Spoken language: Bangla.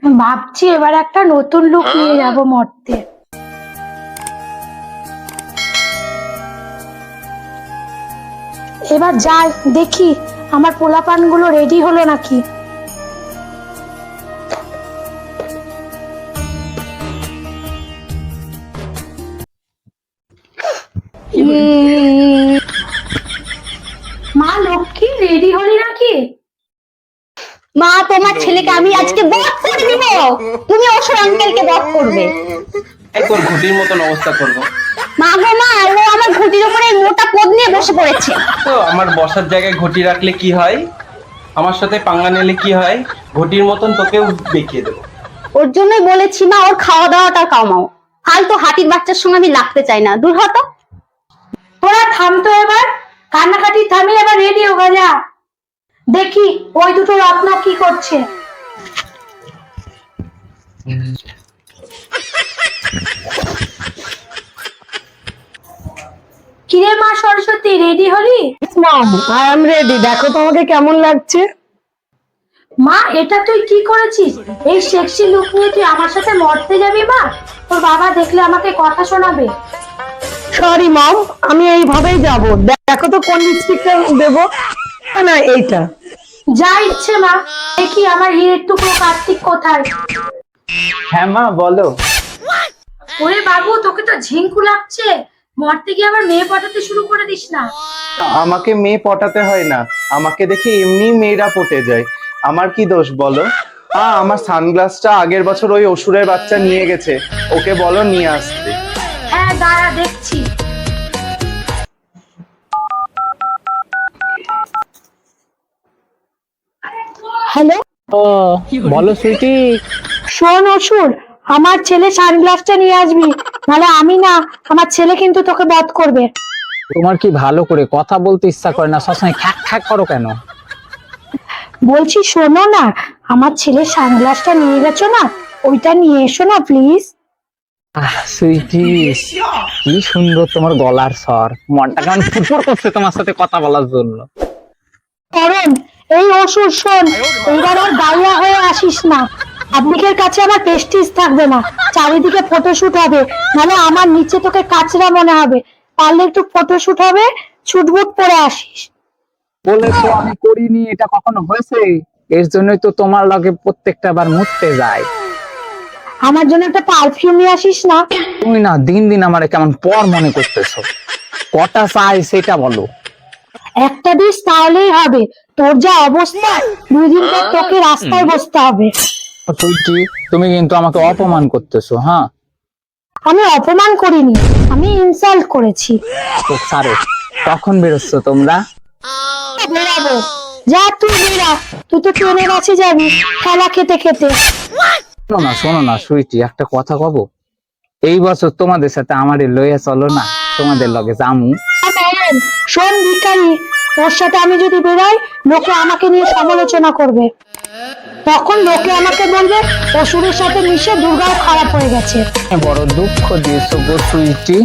ভাবছি এবার একটা নতুন লুক নিয়ে যাব মর্তে। এবার যাই দেখি আমার পোলাপান গুলো রেডি হলো নাকি। মা লক্ষ্মী রেডি হলি নাকি? মা, তোমার ছেলেকে আমি আজকে বধ করে দিব। তুমি অসুর আঙ্কেলকে বধ করবে। তোর ঘুটির মতন অবস্থা করবো। মা গো মা, ও আমার ঘুটির উপরে মোটা পদ নিয়ে বসে পড়েছে। তো আমার বসার জায়গায় ঘটি রাখলে কি হয়, আমার সাথে পাঙ্গা নিলে কি হয়, ঘটির মতন তোকেও দেখিয়ে দেবো। ওর জন্যই বলেছি মা, ওর খাওয়া দাওয়াটা কমাও। ফালতু হাতির বাচ্চার সঙ্গে আমি লাগতে চাই না, দূর হতো। তোরা থাম তো এবার, কান্নাকাটি থামি, এবার রেডি হয়ে যা। দেখি ওই দুটো রত্না কি করছে। কিরে মা সরস্বতী, রেডি হলি? Mom, I am ready. দেখো তোমাকে কেমন লাগছে। মা এটা তুই কি করেছিস? এই সেক্সি লুক নিয়ে তুই আমার সাথে মরতে যাবি? মা তোর বাবা দেখলে আমাকে কথা শোনাবে। সরি মম, আমি এইভাবেই যাব। দেখো তো কোন লিপস্টিকটা দেবো। না, এইটা। যা ইচ্ছে মা। দেখি আমার হিরের টুকরো কার্তিক কোথায়। হ্যাঁ মা বলো। ওরে বাবু, তোকে তো ঝিঙ্কু লাগছে। মরতে গিয়ে আবার মেয়ে পটাতে শুরু করে দিস না। আমাকে মেয়ে পটাতে হয় না, আমাকে দেখে এমনি মেয়েরা পটে যায়। আমার কি দোষ বলো? আমার সানগ্লাসটা আগের বছর ওই অসুরের বাচ্চা নিয়ে গেছে, ওকে বলো নিয়ে আসতে। হ্যাঁ দাঁড়া দেখছি। হ্যালো, বলো সুইটি। শোন অসুর, আমার ছেলে সানগ্লাসটা নিয়ে আসবি, নাহলে আমি না, আমার ছেলে কিন্তু তোকে বধ করবে। তোমার কি ভালো করে কথা বলতে ইচ্ছা করে না? সবসময় খ্যাক খ্যাক করো কেন? বলছি শোনো না, আমার ছেলে সানগ্লাসটা নিয়ে গেছো না, ওইটা নিয়ে এসো না প্লিজ। সুইটি, কি সুন্দর তোমার গলার স্বর। মনটা কেমন ফুটফুট করছে তোমার সাথে কথা বলার জন্য। কারণ এই অসুর শোন, এইবার আর গাইয়া হয়ে আসিস না। পাবলিকের কাছে আমার প্রেস্টিজ থাকবে না, চারিদিকে ফটোশুট হবে, নাহলে আমার নিচে তোকে কাচরা মনে হবে। পারলে একটু ফটোশুট হবে, ছুটবুট পরে আসিস। বলেছো আমি করিনি, এটা কখনো হয়েছে? এর জন্যই তো তোমার লগে প্রত্যেকটা বার মুততে যায়। আমার জন্য একটা পারফিউম নিয়ে আসিস না? তুমি না দিন দিন আমারে কেমন পর মনে করতেছো। কটা চাই সেটা বলো। একটা দিস তাহলেই হবে। তোর যা অবস্থা, 2 দিন পর তোকে রাস্তায় বসতে হবে। সুইটি, তুমি কিন্তু আমাকে অপমান করতেছো। হ্যাঁ, আমি অপমান করিনি, আমি ইনসাল্ট করেছি। তো ছাড়ো। কখন বেরোচ্ছ তোমরা? বেরাবো, যা তুই বেরা। তুই তো ট্রেনের কাছে যাবি খেলা খেতে খেতে। শোনো না সুইটি, একটা কথা কব। এই বছর তোমাদের সাথে আমারে লইয়া চলো না, তোমাদের লগে জামু। শোন ভিখারি, তোর সাথে আমি যদি বেরাই, লোকে আমাকে নিয়ে সমালোচনা করবে। তখন লোকে আমাকে বলবে অসুরের সাথে মিশে দুর্গাও খারাপ হয়ে গেছে। বড় দুঃখ দিয়েছো গো সুইটি।